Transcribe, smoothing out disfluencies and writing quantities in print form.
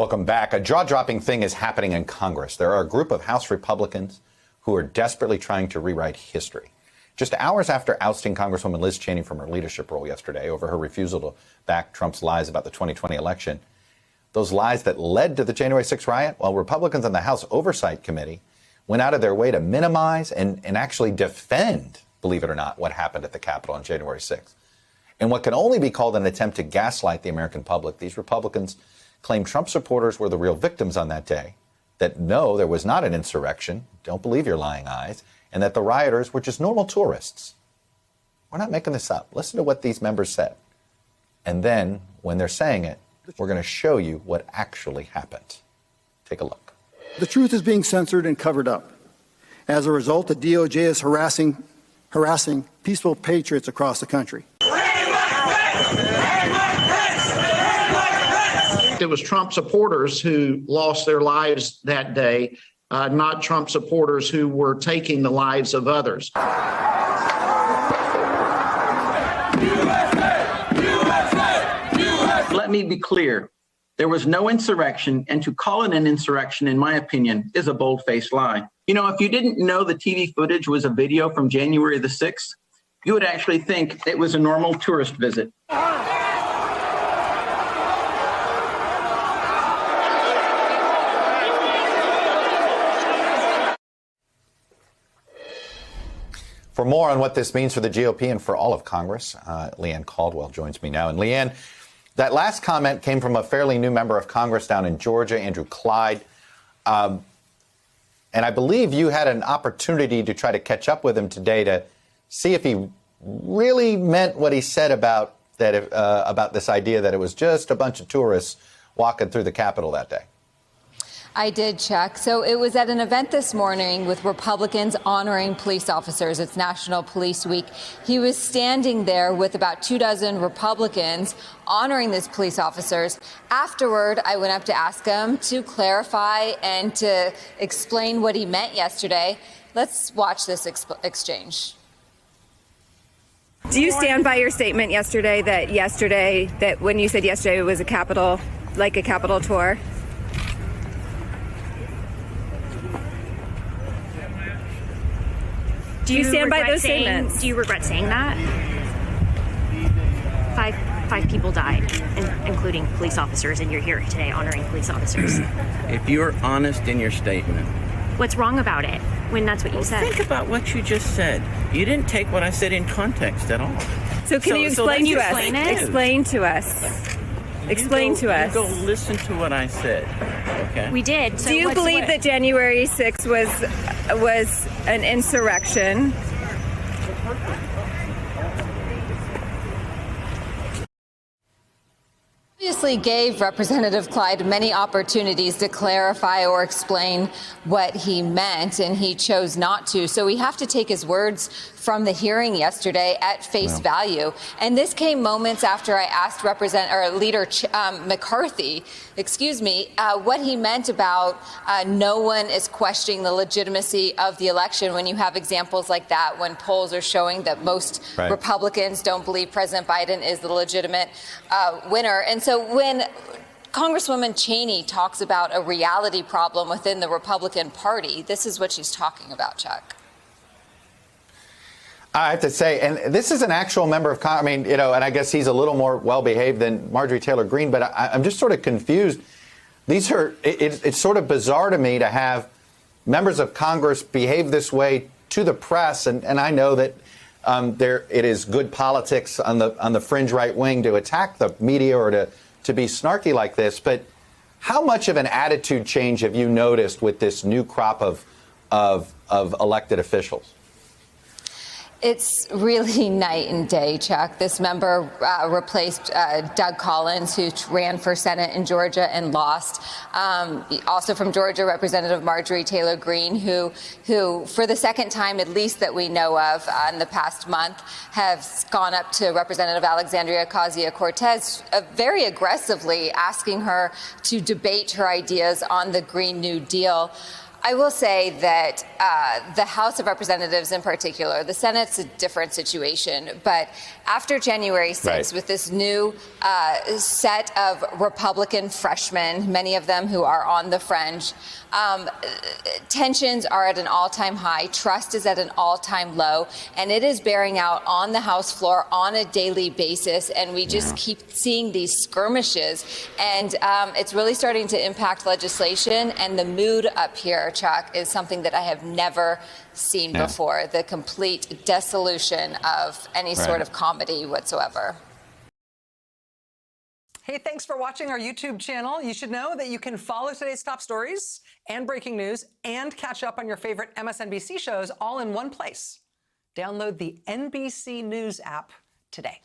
Welcome back. A jaw-dropping thing is happening in Congress. There are a group of House Republicans who are desperately trying to rewrite history. Just hours after ousting Congresswoman Liz Cheney from her leadership role yesterday over her refusal to back Trump's lies about the 2020 election, those lies that led to the January 6th riot, well, Republicans on the House Oversight Committee went out of their way to minimize and actually defend, believe it or not, what happened at the Capitol on January 6th. In what can only be called an attempt to gaslight the American public, these Republicans claim Trump supporters were the real victims on that day, that no, there was not an insurrection, don't believe your lying eyes, and that the rioters were just normal tourists. We're not making this up. Listen to what these members said. And then, when they're saying it, we're going to show you what actually happened. Take a look. The truth is being censored and covered up. As a result, the DOJ is harassing peaceful patriots across the country. It was Trump supporters who lost their lives that day, not Trump supporters who were taking the lives of others. Let me be clear. There was no insurrection, and to call it an insurrection, in my opinion, is a bold-faced lie. You know, if you didn't know the TV footage was a video from January the 6th, you would actually think it was a normal tourist visit. For more on what this means for the GOP and for all of Congress, Leanne Caldwell joins me now. And Leanne, that last comment came from a fairly new member of Congress down in Georgia, Andrew Clyde. And I believe you had an opportunity to try to catch up with him today to see if he really meant what he said about that, about this idea that it was just a bunch of tourists walking through the Capitol that day. I did, Chuck. So it was at an event this morning with Republicans honoring police officers. It's National Police Week. He was standing there with about 24 Republicans honoring these police officers. Afterward, I went up to ask him to clarify and to explain what he meant yesterday. Let's watch this exchange. Do you stand by your statement yesterday that when you said yesterday it was a Capitol, like a Capitol tour? Do you stand by those statements? Do you regret saying that? Five people died, including police officers, and you're here today honoring police officers. If you're honest in your statement. What's wrong about it when that's what you said? Think about what you just said. You didn't take what I said in context at all. So can you explain to us? Explain to us. Explain to us. Go listen to what I said. Okay. We did. So do you believe that January 6th was an insurrection? Obviously gave Representative Clyde many opportunities to clarify or explain what he meant, and he chose not to. So we have to take his words from the hearing yesterday at face value. And this came moments after I asked Leader McCarthy, what he meant about no one is questioning the legitimacy of the election when you have examples like that, when polls are showing that most Republicans don't believe President Biden is the legitimate winner. And so when Congresswoman Cheney talks about a reality problem within the Republican Party, this is what she's talking about, Chuck. I have to say, and this is an actual member of Congress, I mean, you know, and I guess he's a little more well-behaved than Marjorie Taylor Greene, but I'm just sort of confused. These are, it's sort of bizarre to me to have members of Congress behave this way to the press, and I know that it is good politics on the fringe right wing to attack the media or to be snarky like this, but how much of an attitude change have you noticed with this new crop of elected officials? It's really night and day, Chuck. This member replaced Doug Collins, who ran for Senate in Georgia and lost. Also from Georgia, Representative Marjorie Taylor Greene, who for the second time, at least that we know of in the past month, has gone up to Representative Alexandria Ocasio-Cortez very aggressively, asking her to debate her ideas on the Green New Deal. I will say that the House of Representatives in particular, the Senate's a different situation, but after January 6th, Right. with this new set of Republican freshmen, many of them who are on the fringe, tensions are at an all-time high, trust is at an all-time low, and it is bearing out on the House floor on a daily basis, and we just keep seeing these skirmishes, and it's really starting to impact legislation, and the mood up here, Chuck, is something that I have never seen before, the complete dissolution of any sort of comedy whatsoever. Hey, thanks for watching our YouTube channel. You should know that you can follow today's top stories and breaking news and catch up on your favorite MSNBC shows all in one place. Download the NBC News app today.